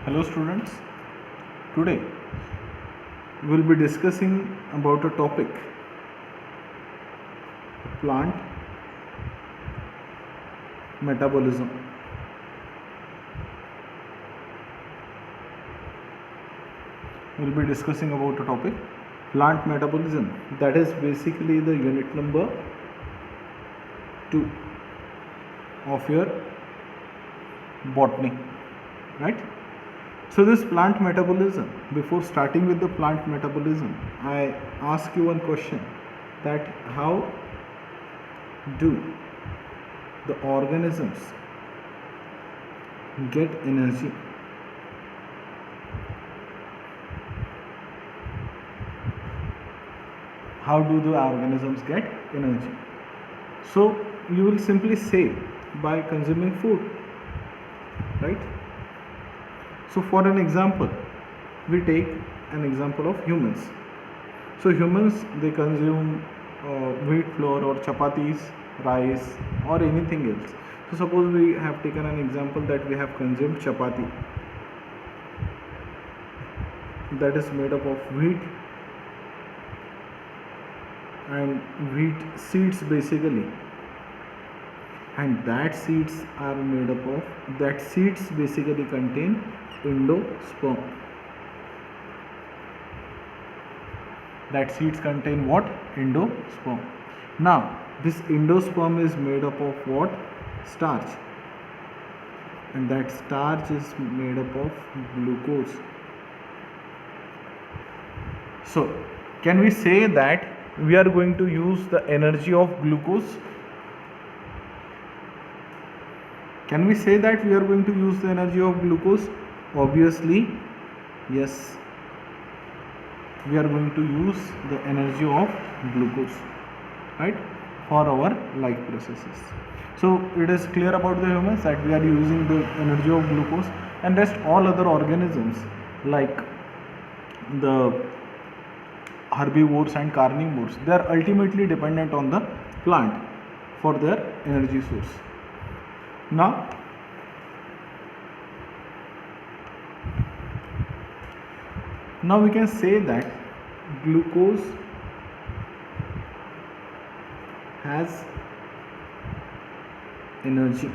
Hello students, today we will be discussing about a topic, plant metabolism. We will be discussing about a topic, plant metabolism, that is basically the unit number 2 of your botany, right? So this plant metabolism, before starting with the plant metabolism, I ask you one question, that how do the organisms get energy? How do the organisms get energy? So you will simply say by consuming food, right? So for an example, we take an example of humans. So humans, they consume wheat flour or chapatis, rice or anything else. So suppose we have taken an example that we have consumed chapati, that is made up of wheat and wheat seeds basically, and that seeds basically contain endosperm. That seeds contain what? Endosperm. Now this endosperm is made up of what? Starch, and that starch is made up of glucose. So can we say that we are going to use the energy of glucose? Can we say that we are going to use the energy of glucose? Obviously, yes. We are going to use the energy of glucose, right, for our life processes. So it is clear about the humans that we are using the energy of glucose, and rest all other organisms like the herbivores and carnivores, they are ultimately dependent on the plant for their energy source. Now we can say that glucose has energy,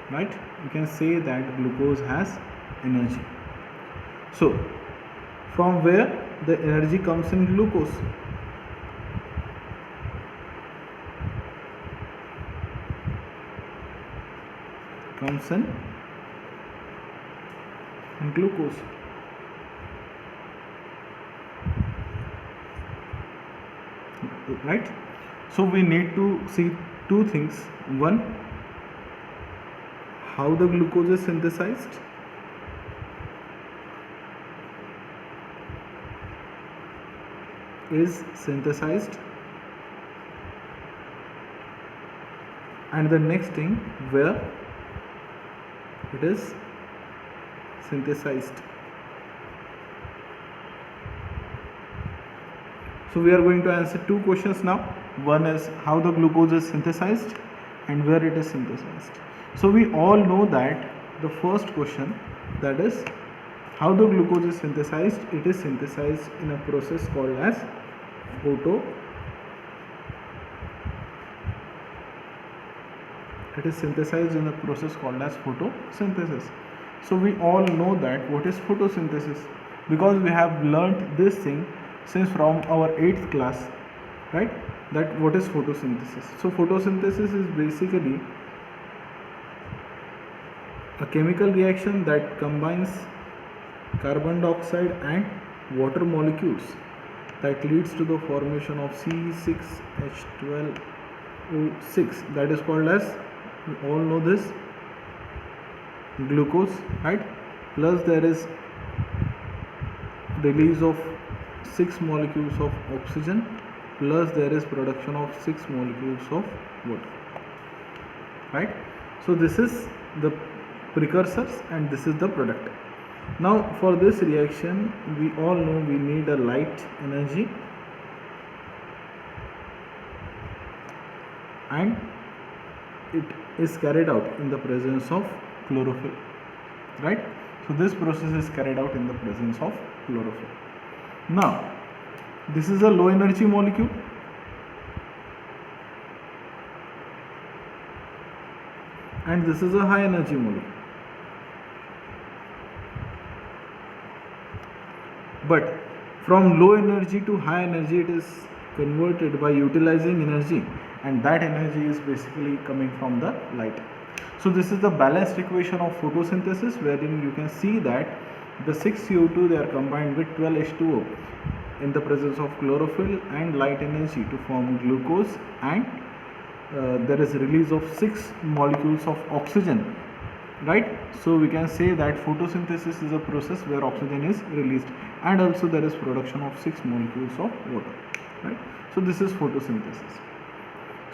right? We can say that glucose has energy. So from where the energy comes in glucose? Comes in glucose. Right? So we need to see two things. One, how the glucose is synthesized, and the next thing, where it is synthesized. So we are going to answer two questions now. One is how the glucose is synthesized and where it is synthesized. So we all know that the first question, that is how the glucose is synthesized. It is synthesized in a process called as photosynthesis. So we all know that what is photosynthesis, because we have learnt this thing since from our 8th class, right? That what is photosynthesis. So photosynthesis is basically a chemical reaction that combines carbon dioxide and water molecules that leads to the formation of C6H12O6, that is called as, we all know this, glucose, right? Plus there is release of 6 molecules of oxygen, plus there is production of 6 molecules of water, right? So this is the precursors and this is the product. Now for this reaction, we all know we need a light energy, and it is carried out in the presence of chlorophyll, right? So this process is carried out in the presence of chlorophyll. Now this is a low energy molecule, and this is a high energy molecule. But from low energy to high energy, it is converted by utilizing energy, and that energy is basically coming from the light. So this is the balanced equation of photosynthesis, wherein you can see that the 6 CO2 they are combined with 12 H2O in the presence of chlorophyll and light energy to form glucose, and there is release of 6 molecules of oxygen, right? So we can say that photosynthesis is a process where oxygen is released, and also there is production of 6 molecules of water, right? So this is photosynthesis.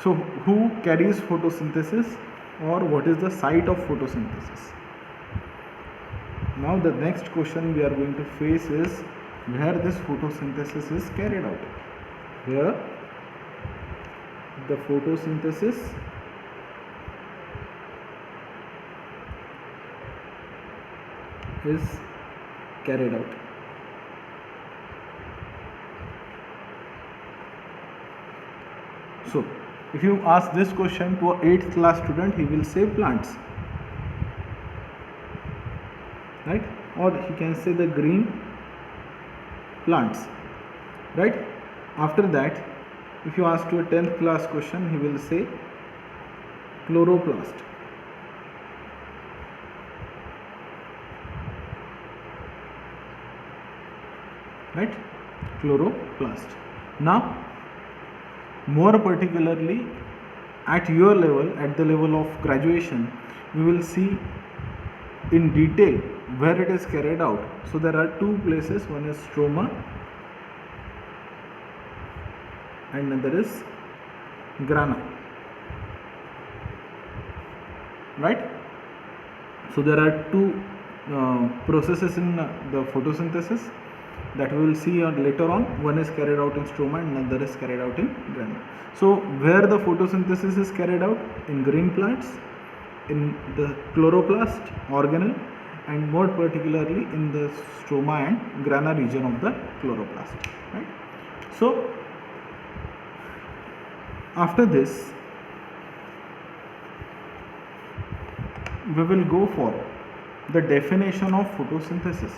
So who carries photosynthesis, or what is the site of photosynthesis? Now the next question we are going to face is where this photosynthesis is carried out. Here the photosynthesis is carried out. So if you ask this question to a 8th class student, he will say plants, right? Or he can say the green plants, right? After that, if you ask to a 10th class question, he will say chloroplast, right? Chloroplast. Now more particularly at your level, at the level of graduation, we will see in detail where it is carried out. So there are 2 places, one is stroma and another is grana, right? So there are 2 processes in the photosynthesis that we will see later on. One is carried out in stroma and another is carried out in grana. So where the photosynthesis is carried out? In green plants, in the chloroplast organelle, and more particularly in the stroma and grana region of the chloroplast, right? So after this we will go for the definition of photosynthesis.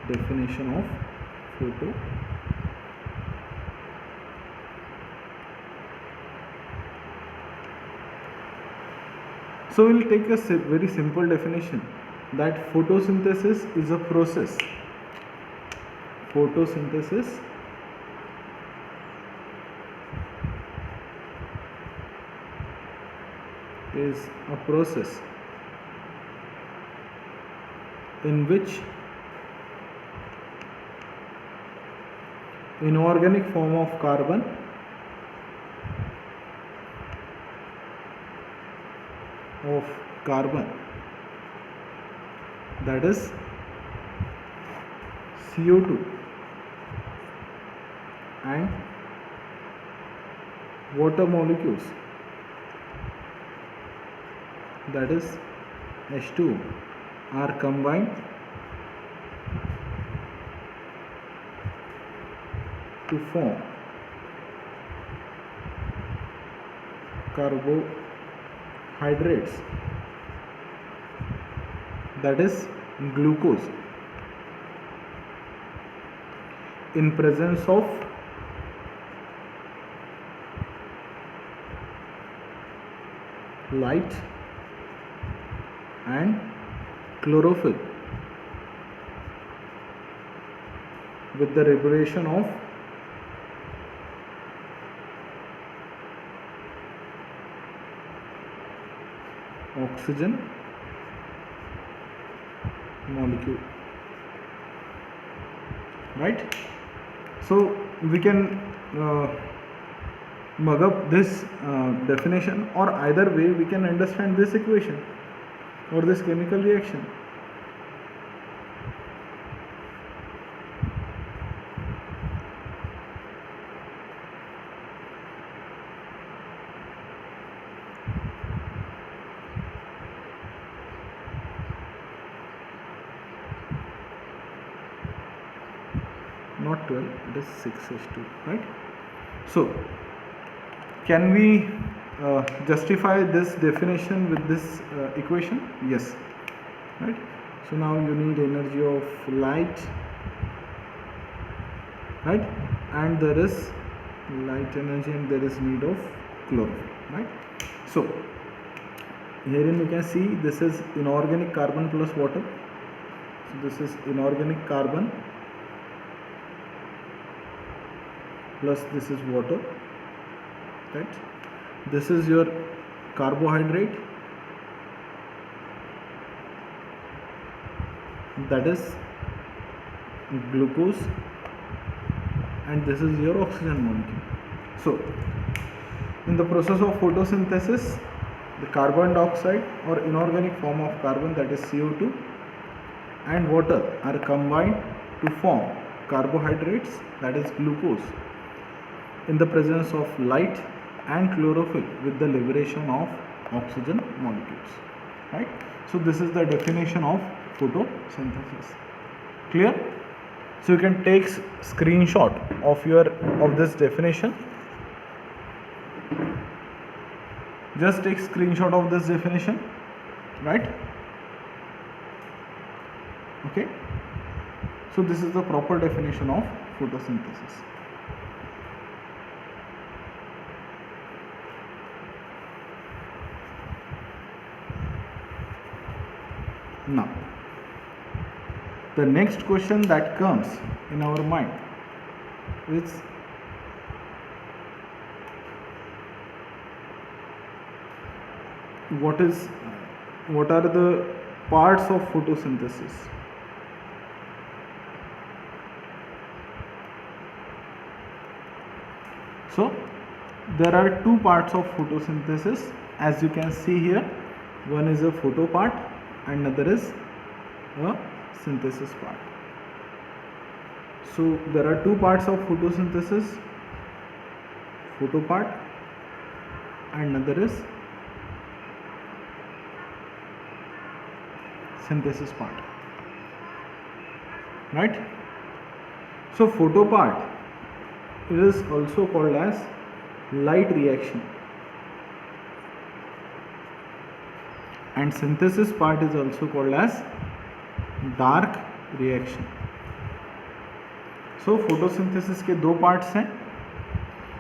Definition of photosynthesis. So we will take a very simple definition, that photosynthesis is a process. Photosynthesis is a process in which inorganic form of carbon that is CO2 and water molecules that is H2 are combined to form carbohydrates that is glucose in presence of light and chlorophyll with the liberation of oxygen molecule, right? So we can mug up this definition, or either way we can understand this equation or this chemical reaction. not 12, it is 6h2, right? So can we justify this definition with this equation? Yes, right? So now you need energy of light, right? And there is light energy and there is need of chlorophyll, right? So herein you can see this is inorganic carbon plus water. So this is inorganic carbon plus this is water, right? This is your carbohydrate, that is glucose, and this is your oxygen molecule. So in the process of photosynthesis, the carbon dioxide or inorganic form of carbon, that is CO2, and water are combined to form carbohydrates, that is glucose, in the presence of light and chlorophyll with the liberation of oxygen molecules, right? So this is the definition of photosynthesis. Clear? So you can take screenshot of this definition. Just take screenshot of this definition, right? Okay. So this is the proper definition of photosynthesis. Now, the next question that comes in our mind is what are the parts of photosynthesis? So there are two parts of photosynthesis, as you can see here. One is a photo part and another is a synthesis part. So there are two parts of photosynthesis, photo part and another is synthesis part, right? So photo part is also called as light reaction, and synthesis part is also called as dark reaction. So photosynthesis के दो parts हैं,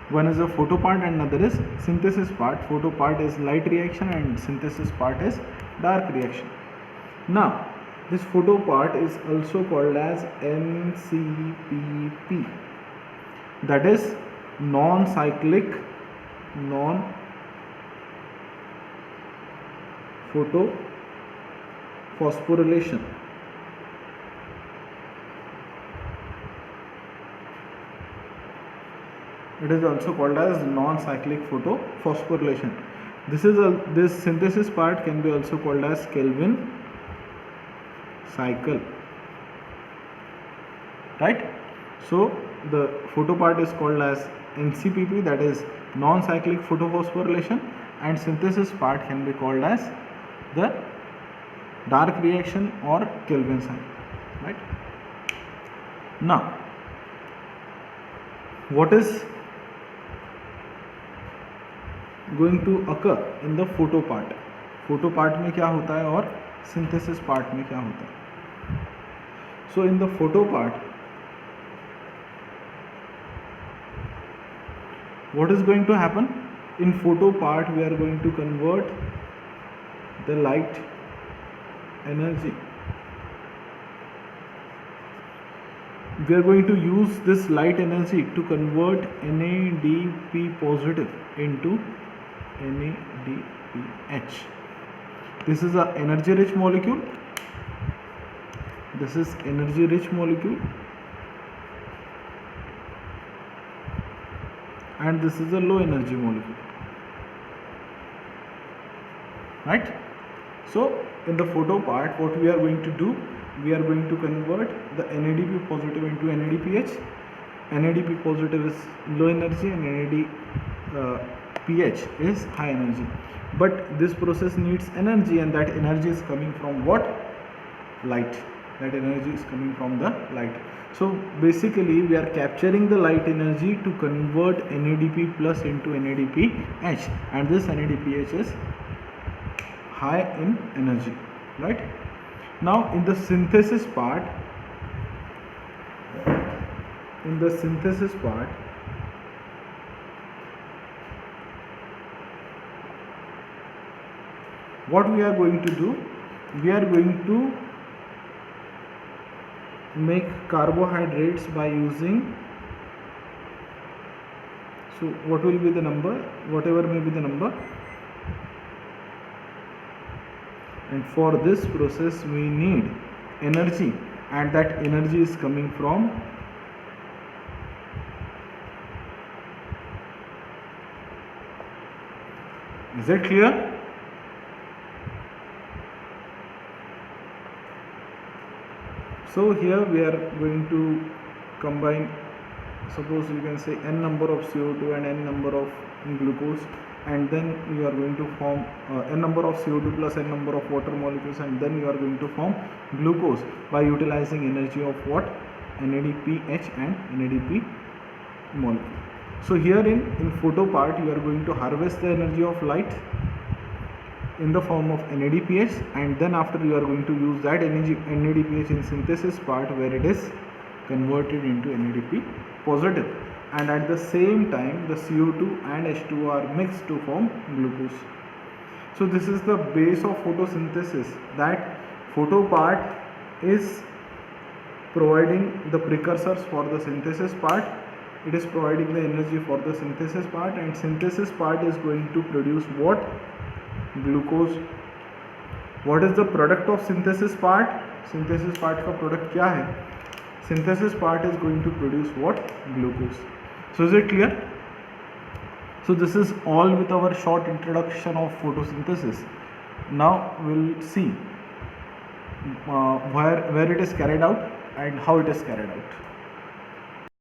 one is a photo part and another is synthesis part. Photo part is light reaction and synthesis part is dark reaction. Now this photo part is also called as NCPP, that is non-cyclic non-photophosphorylation. It is also called as non-cyclic photophosphorylation. This synthesis part can be also called as Calvin cycle, right? So the photo part is called as NCPP, that is non-cyclic photophosphorylation, and synthesis part can be called as the dark reaction or Calvin cycle, right? Now what is going to occur in the photo part? Photo part में क्या होता है और synthesis part में क्या होता है? So in the photo part, what is going to happen? In photo part, we are going to convert the light energy. We are going to use this light energy to convert NADP positive into NADPH. This is an energy rich molecule. This is energy rich molecule, and this is a low energy molecule, right? So in the photo part, what we are going to do, we are going to convert the NADP positive into NADPH. NADP positive is low energy and NADPH is high energy. But this process needs energy, and that energy is coming from what? Light. that energy is coming from the light. So basically we are capturing the light energy to convert NADP plus into NADPH, and this NADPH is high in energy, right? Now in the synthesis part, what we are going to do, we are going to make carbohydrates by using, so what will be the number, whatever may be the number, and for this process we need energy, and that energy is coming from is it clear? So here we are going to combine, suppose you can say n number of CO2 and n number of glucose, and then you are going to form n number of CO2 plus n number of water molecules, and then you are going to form glucose by utilizing energy of what? NADPH and NADP molecule. So here in photo part you are going to harvest the energy of light in the form of NADPH, and then after you are going to use that energy NADPH in synthesis part, where it is converted into NADP positive, and at the same time the CO2 and H2O are mixed to form glucose. So this is the base of photosynthesis, that photo part is providing the precursors for the synthesis part, it is providing the energy for the synthesis part, and synthesis part is going to produce what? Glucose. What is the product of synthesis part? Synthesis part का product क्या है? Synthesis part is going to produce what? Glucose. So is it clear? So this is all with our short introduction of photosynthesis. Now we'll see where it is carried out and how it is carried out.